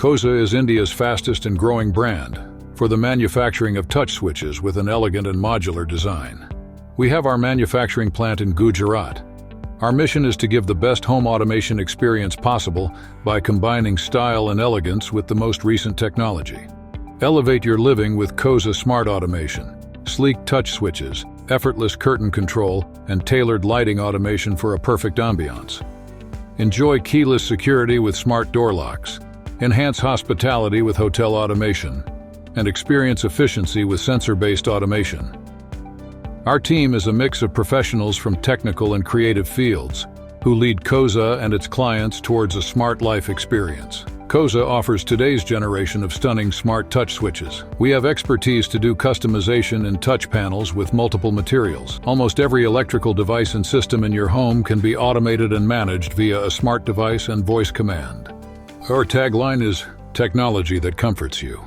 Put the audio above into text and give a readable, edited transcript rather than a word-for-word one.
Coza is India's fastest and growing brand for the manufacturing of touch switches with an elegant and modular design. We have our manufacturing plant in Gujarat. Our mission is to give the best home automation experience possible by combining style and elegance with the most recent technology. Elevate your living with Coza Smart Automation, sleek touch switches, effortless curtain control, and tailored lighting automation for a perfect ambiance. Enjoy keyless security with smart door locks, enhance hospitality with hotel automation, and experience efficiency with sensor-based automation. Our team is a mix of professionals from technical and creative fields who lead Coza and its clients towards a smart life experience. Coza offers today's generation of stunning smart touch switches. We have expertise to do customization in touch panels with multiple materials. Almost every electrical device and system in your home can be automated and managed via a smart device and voice command. Our tagline is technology that comforts you.